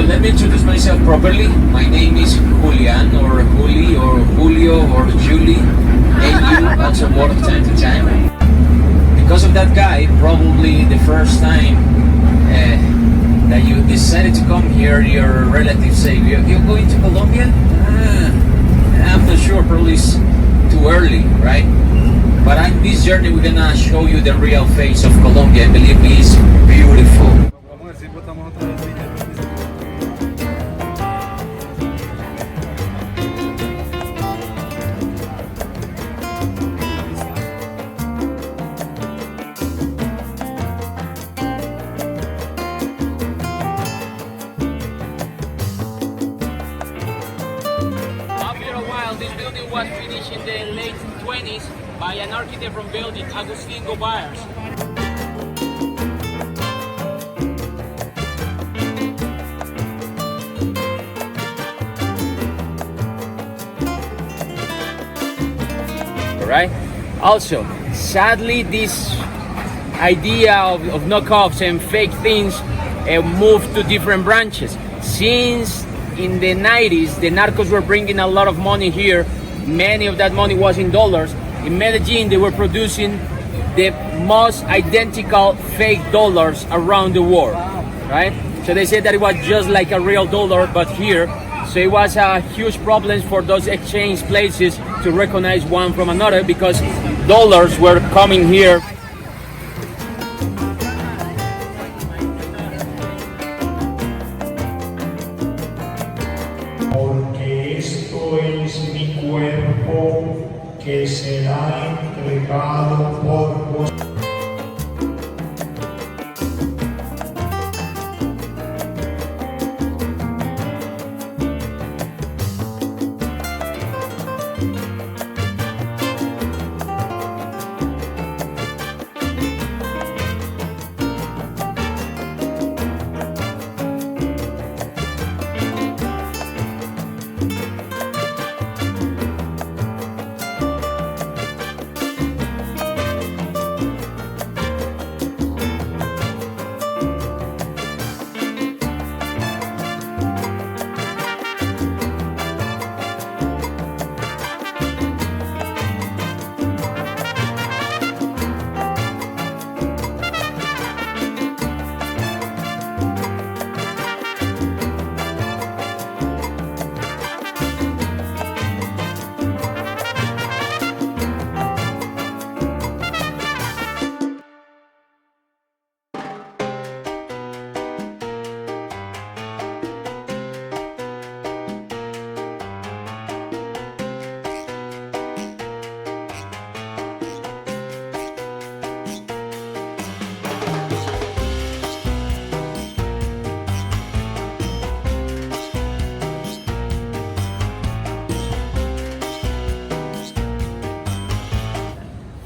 Well, let me introduce myself properly. My name is Julian, or Juli, or Julio, or Julie. And you also work time to time. Because of that guy, probably the first time that you decided to come here, your relatives say, you're going to Colombia? I'm not sure, probably it's too early, right? But on this journey, we're gonna show you the real face of Colombia, and believe me, it's beautiful. After a while, this building was finished in the late 20s by an architect from Belgium, Agustin Gobars. Right? Also, sadly, this idea of knockoffs and fake things moved to different branches. Since in the 90s, the narcos were bringing a lot of money here. Many of that money was in dollars. In Medellin, they were producing the most identical fake dollars around the world, right? So they said that it was just like a real dollar, but here. So it was a huge problem for those exchange places to recognize one from another, because dollars were coming here. Porque esto es mi cuerpo que será entregado por vosotros.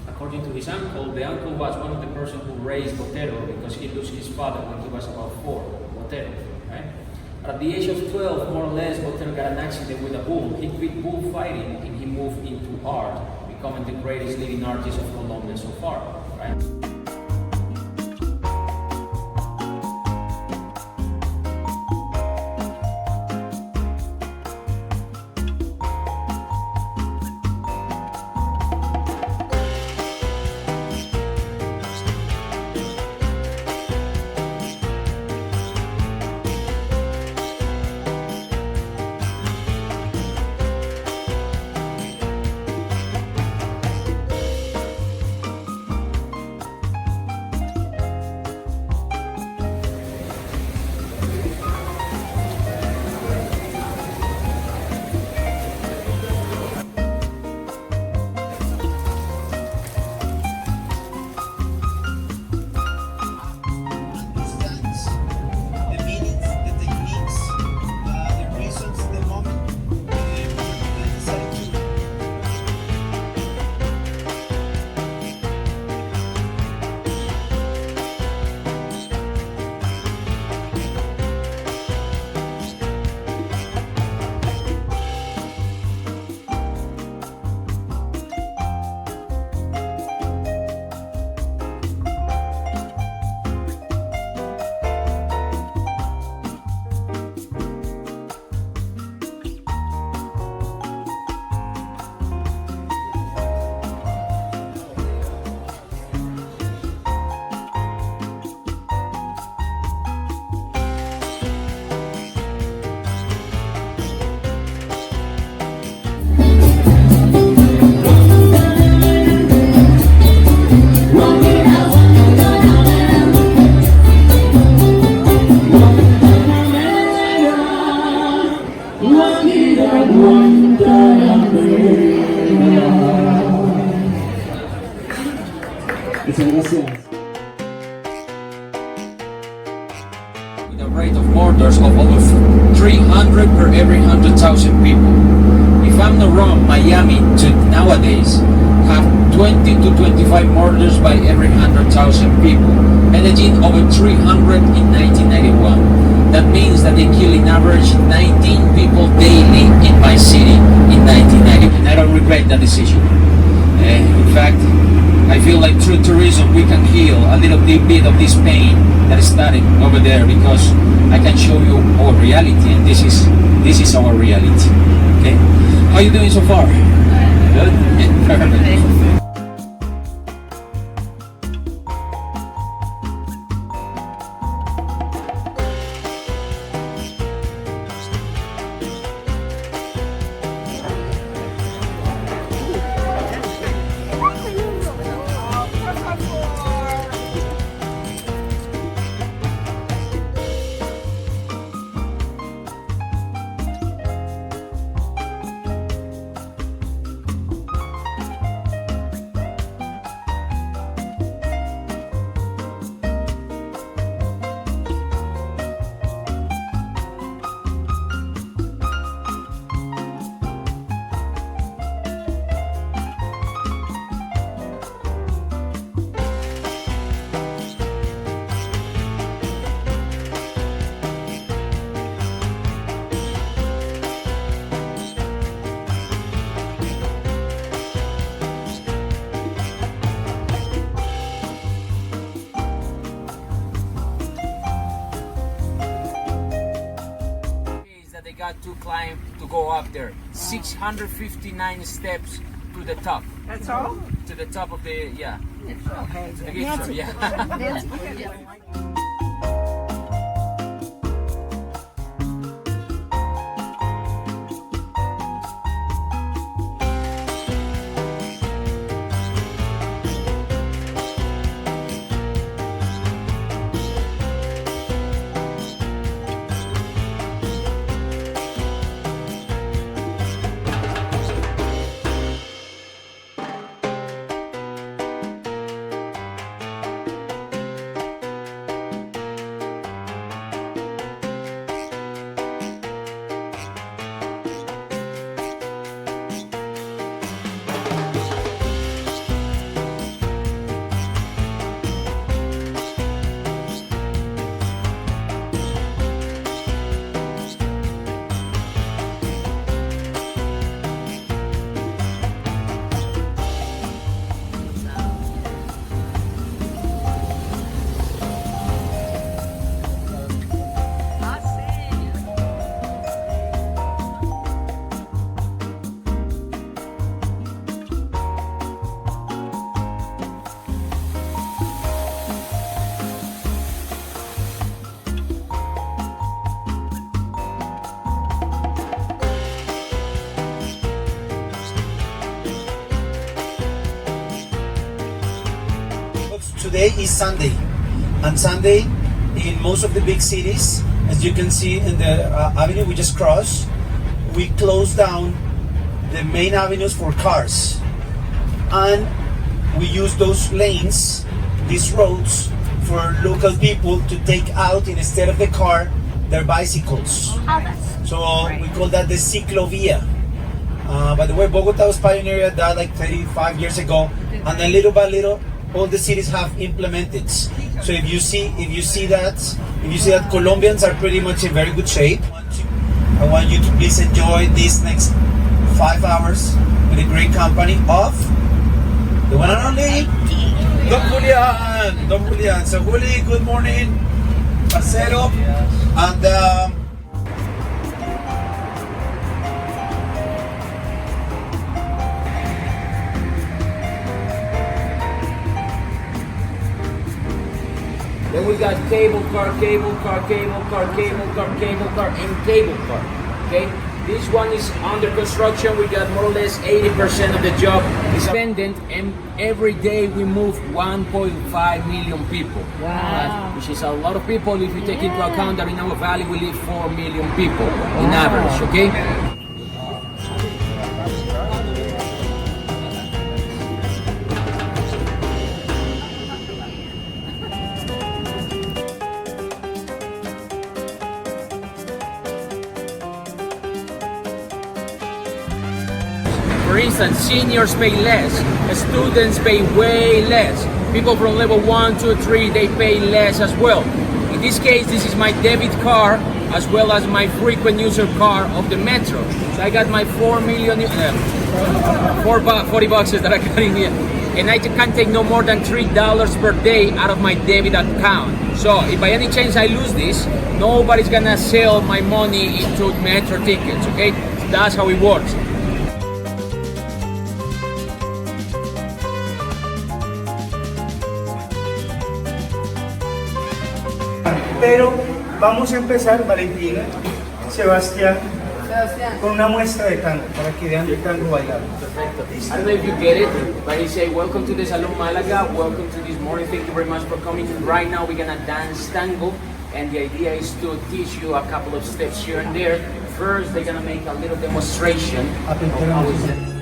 According to his uncle, the uncle was one of the person who raised Botero, because he lost his father when he was about 4, Botero, right? At the age of 12, more or less, Botero got an accident with a bull. He quit bullfighting and he moved into art, becoming the greatest living artist of Colombia so far, right? Muchas gracias. With a rate of murders of over 300 per every 100,000 people. If I'm not wrong, Miami nowadays have 20 to 25 murders by every 100,000 people. Medellin over 300 in 1991. That means that they kill in average 19 people daily in my city in 1990. And I don't regret that decision. In fact, I feel like through tourism we can heal a little bit of this pain that started over there, because I can show you our reality, and this is our reality. Okay, how are you doing so far? Good. Perfect. They got to climb to go up there. 659 steps to the top. That's all? To the top of the, yeah. Okay. To the gift shop, yeah. Today is Sunday, and Sunday in most of the big cities, as you can see in the avenue we just crossed, we close down the main avenues for cars, and we use those lanes, these roads, for local people to take out, instead of the car, their bicycles. So we call that the ciclovia. By the way, Bogota was pioneered that like 35 years ago, and then little by little all the cities have implemented. So if you see that Colombians are pretty much in very good shape, I want you to please enjoy these next 5 hours with a great company of the one and only Don Julian. So Juli, good morning, parcero, and then we got cable car, and cable car. Okay, this one is under construction. We got more or less 80% of the job is abandoned, and every day we move 1.5 million people. Wow. Which is a lot of people if you take into account that in our valley we live 4 million people in average. Okay. instance, seniors pay less, students pay way less. People from level 1, 2, 3, they pay less as well. In this case, this is my debit card as well as my frequent user card of the metro. So I got my 40 bucks that I got in here. And I can take no more than $3 per day out of my debit account. So if by any chance I lose this, nobody's gonna sell my money into metro tickets, okay? That's how it works. Pero vamos a empezar, Valentina, Sebastián, con una muestra de tango, para que vean el tango bailado. I don't know if you get it, but he say, welcome to the Salon Malaga, welcome to this morning, thank you very much for coming. Right now we're gonna dance tango, and the idea is to teach you a couple of steps here and there. First, they're gonna make a little demonstration of how it's done.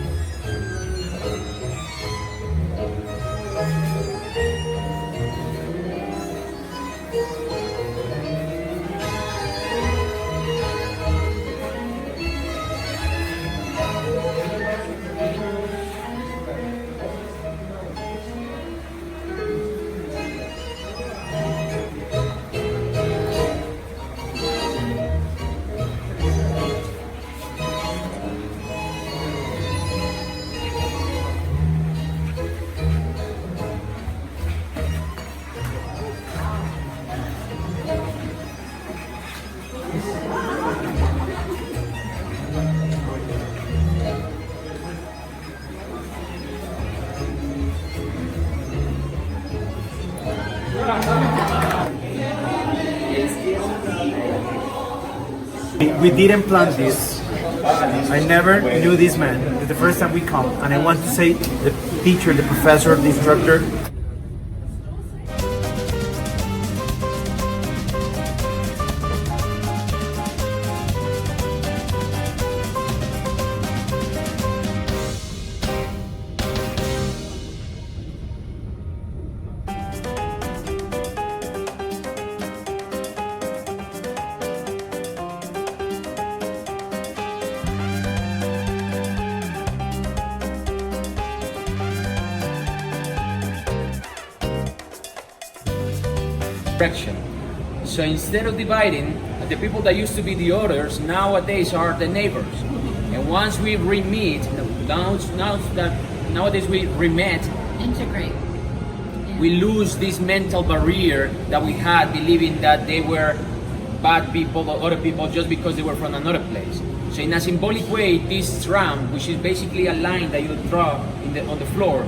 We didn't plan this. I never knew this man. It's the first time we come, and I want to say the teacher, the professor, the instructor. Direction. So instead of dividing, the people that used to be the others nowadays are the neighbors. And once we re-meet, nowadays we re-met, Integrate. we lose this mental barrier that we had, believing that they were bad people or other people just because they were from another place. So in a symbolic way, this tram, which is basically a line that you draw on the floor,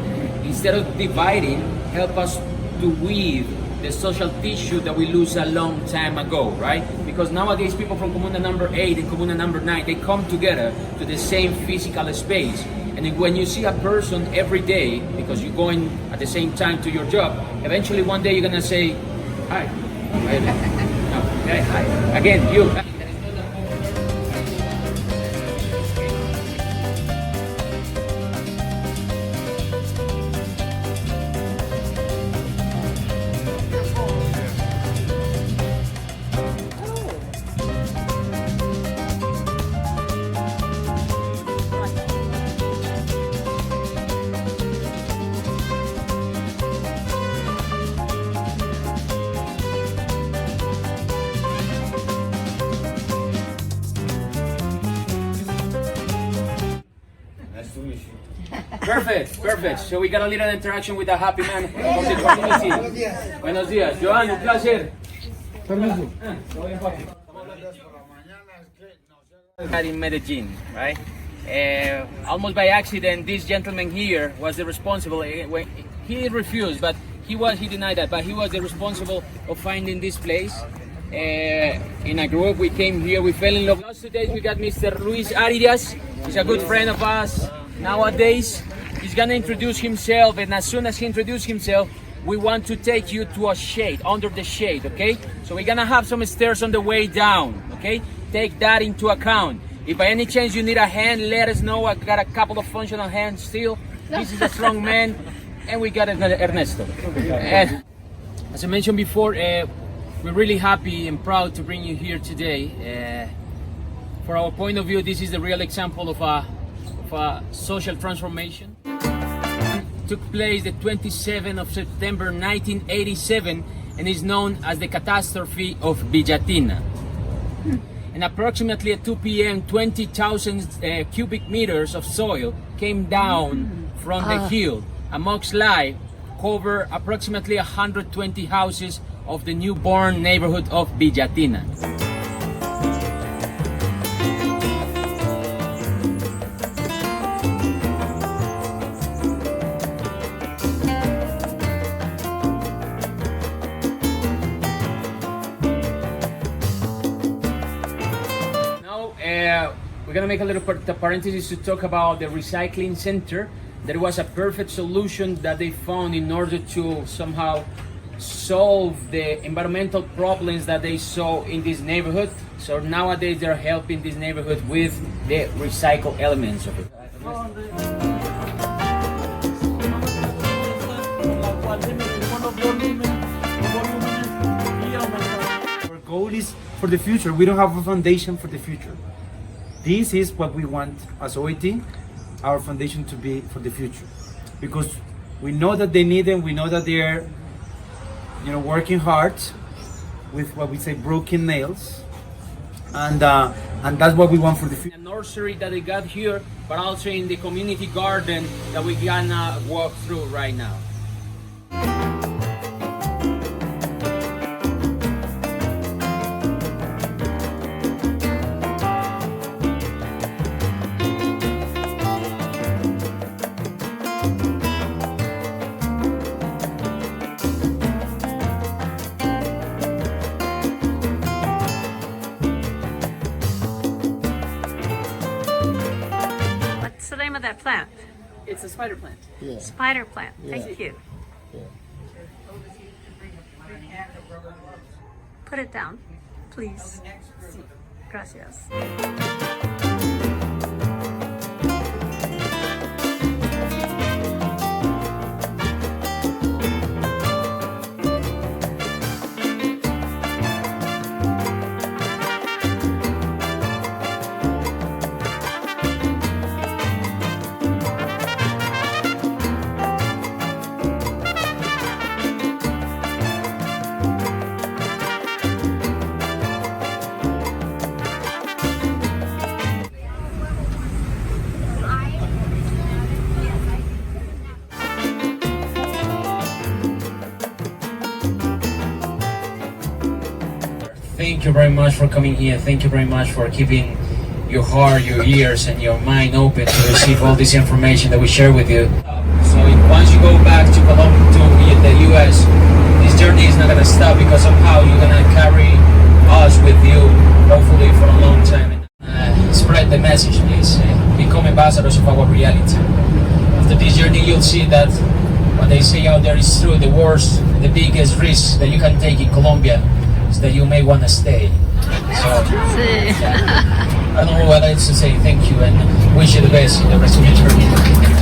instead of dividing, help us to weave the social tissue that we lose a long time ago, right? Because nowadays people from Comuna number 8 and Comuna number 9, they come together to the same physical space. And when you see a person every day, because you're going at the same time to your job, eventually one day you're gonna say, hi. Okay, hi. Again, you. Perfect. So we got a little interaction with the happy man of the community. Buenos días. Joan, un placer. In Medellin, right? Almost by accident, this gentleman here was the responsible. He refused, but he denied that. But he was the responsible of finding this place. In a group, we came here, we fell in love. Today we got Mr. Luis Arias. He's a good friend of us nowadays. He's gonna introduce himself, and as soon as he introduces himself, we want to take you to a shade, under the shade, okay? So we're gonna have some stairs on the way down, okay? Take that into account. If by any chance you need a hand, let us know. I got a couple of functional hands still. This is a strong man, and we got Ernesto. And as I mentioned before, we're really happy and proud to bring you here today. For our point of view, this is the real example of a of social transformation. It took place the 27th of September 1987 and is known as the catastrophe of Villatina. And approximately at 2 p.m., 20,000 cubic meters of soil came down from the hill. A mudslide covered approximately 120 houses of the newborn neighborhood of Villatina. We're gonna make a little parenthesis to talk about the recycling center. That was a perfect solution that they found in order to somehow solve the environmental problems that they saw in this neighborhood. So nowadays they're helping this neighborhood with the recycled elements of it. Our goal is for the future. We don't have a foundation for the future. This is what we want as OIT, our foundation to be for the future. Because we know that they need them, we know that they're working hard with what we say broken nails. And that's what we want for the future. A nursery that they got here, but also in the community garden that we gonna walk through right now. What's the name of that plant? It's a spider plant. Yeah. Spider plant. Thank you. Yeah. Put it down, please. Gracias. Thank you very much for coming here. Thank you very much for keeping your heart, your ears, and your mind open to receive all this information that we share with you. So once you go back to Colombia, to the U.S., this journey is not going to stop because somehow you're going to carry us with you, hopefully for a long time. Spread the message, please. Become ambassadors of our reality. After this journey, you'll see that what they say out there is true. The worst, the biggest risk that you can take in Colombia is that you may want to stay. So, I don't know what else to say. Thank you and wish you the best in the rest of your journey.